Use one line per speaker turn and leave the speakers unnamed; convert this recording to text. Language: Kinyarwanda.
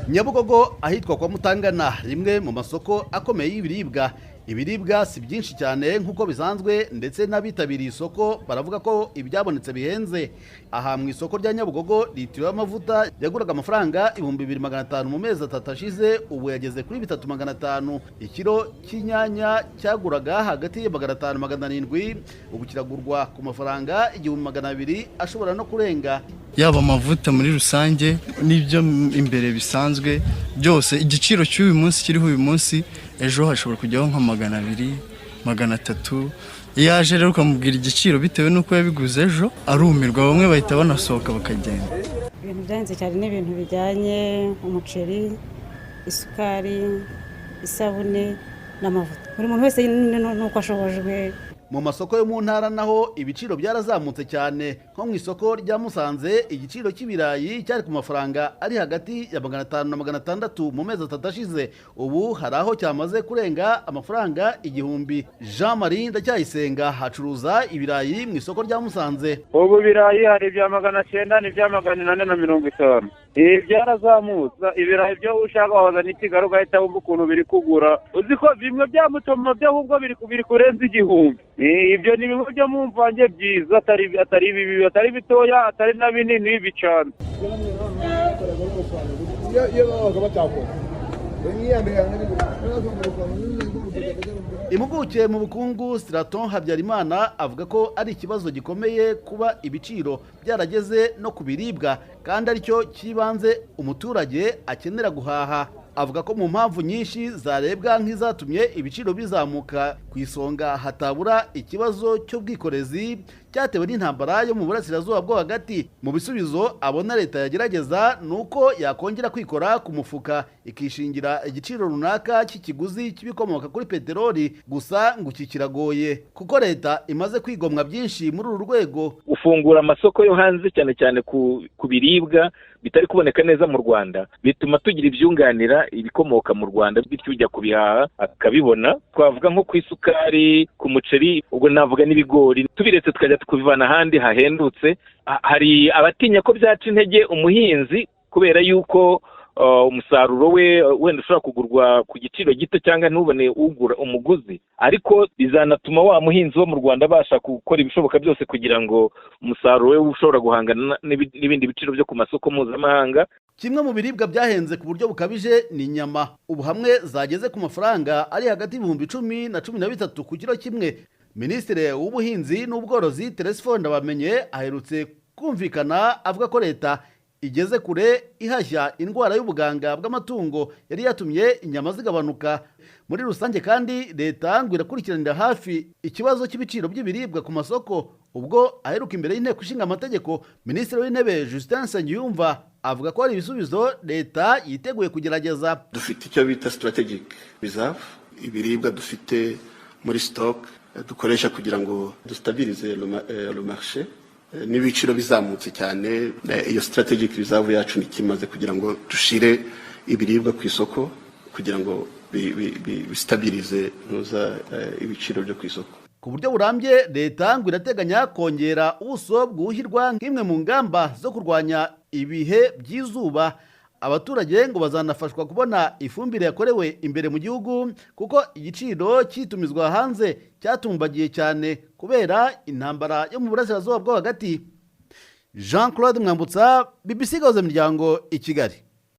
Nyabugogo ahitwa kwa Mutangana, rimwe mu masoko akomeye y'ibiribwa. Ibiribwa si byinshi cyane nk'uko bisanzwe, ndetse n'abitabiriye isoko baravuga ko ibyabonetse bihenze. Aha mu isoko rya Nyabugogo litiro y'amavuta yaguraga amafaranga 2500 mu mezi 3 ashize, ubu yageze kuri 3500. Ikiro cy'inyanya cyaguraga hagati ya 500-700, ubu kiragurwa ku mafaranga 1200, ashobora no kurenga.
Yaba amavuta muri rusange n'ibyo imbere bisanzwe byose, igiciro cy'uyu munsi kiriho uyu munsi ejo hashobora kujyaho nka 200, 300. Yaje rero ukamubwira igiciro bitewe n'uko yabiguze ejo, arumirwa, bamwe bahita banasohoka bakagenda.
Ibintu byanze cyane n'ibintu bijyanye umuceri, isukari, isabune n'amavuta. Buri muntu wese nuko ashobojwe.
Mu masoko yo mu ntara naho ibiciro byarazamutse cyane. Nko mu isoko rya Musanze, igiciro cy'ibirayi cyari ku mafaranga ari hagati ya 500 na 600 mu mezi 3 ashize, ubu hari aho cyamaze kurenga amafaranga 1000. Jean Marie Ndacyayisenga hacuruza ibirayi mu isoko rya Musanze.
Ubu birayi hari ibya 900 n'ibya 450. Byarazamutse. Ibirayi byo ushaka wazana ikigaruka ugahita wumva ukuntu biri kugura. Uzi ko bimwe bya mutomo byo ahubwo biri kurenza 1000. Ibyo ni bimwe byo mu mvange byiza, atari bibi, atari bitoya, atari na binini bicana.
Impuguke mu bukungu Straton Habyarimana avuga ko ari ikibazo gikomeye kuba ibiciro byarageze no ku biribwa, kandi aricyo kibanze umuturage akenera guhaha. Avuga ko mu mpamvu nyinshi zarebwa nk'izatumye ibiciro bizamuka, ku isonga hatabura ikibazo cy'ubwikorezi cyatewe n'intambara yo mu burasirazuba bwo hagati. Mu bisubizo abona leta yagerageza nuko yakongera kwikora ku mufuka, ikishingira igiciro runaka cy'ikiguzi cy'ibikomoka kuri peteroli, gusa ngo iki kiragoye kuko leta imaze kwigomwa byinshi muri uru rwego.
Ufungura amasoko yo hanze cyane cyane ku biribwa bitari kuboneka neza mu Rwanda, bituma tugira ibyunganira ibikomoka mu Rwanda, bityo ujya kubihaha akabibona. Twavuga nko ku isukari, ku muceri, ubwo navuga n'ibigori, tubiretse tukajya kubivana ahandi hahendutse. Hari abatinya ko byaca intege umuhinzi kubera yuko umusaruro we wenda ushobora kugurwa ku giciro gito cyangwa ntubone ugura umuguzi, ariko bizanatuma wa muhinzi wo mu Rwanda abasha gukora ibishoboka byose kugira ngo umusaruro we ushobora guhangana n'ibindi biciro byo ku masoko mpuzamahanga.
Kimwe mu biribwa byahenze ku buryo bukabije ni inyama. Ubu hamwe zageze ku mafaranga ari hagati y'ibihumbi 10 na 13 ku kiro kimwe. Minisitiri w'Ubuhinzi n'Ubworozi Teresphore Ndabamenye aherutse kumvikana avuga ko leta igeze kure ihashya indwara y'ubuganga bw'amatungo yari yatumye inyama zigabanuka. Muri rusange kandi leta ngo irakurikiranira hafi ikibazo cy'ibiciro by'ibiribwa ku masoko. Ubwo aheruka imbere y'inteko ishinga amategeko, Minisitiri w'Intebe Justin Nsengiyumva avuga ko hari ibisubizo leta yiteguye kugerageza.
Dufite icyo bita strategic reserve, ibiribwa dufite muri stock dukoresha kugira ngo dustabilize le marché. N'ibiciro bizamutse cyane, iyo strategic reserve yacu nikimaze kugira ngo dushire ibiribwa ku isoko kugira ngo bistabilize ibiciro byo ku isoko.
Ku buryo burambye leta ngo irateganya kongera ubuso bwuhirwa nk'imwe mu ngamba zo kurwanya ibihe by'izuba. Abaturage ngo bazanafashwa kubona ifumbire yakorewe imbere mu gihugu, kuko igiciro cyitumizwa hanze cyatumbagiye cyane kubera intambara yo mu burasirazuba bwo hagati. Jean Claude Mwambutsa, BBC Gahuzamiryango, i Kigali.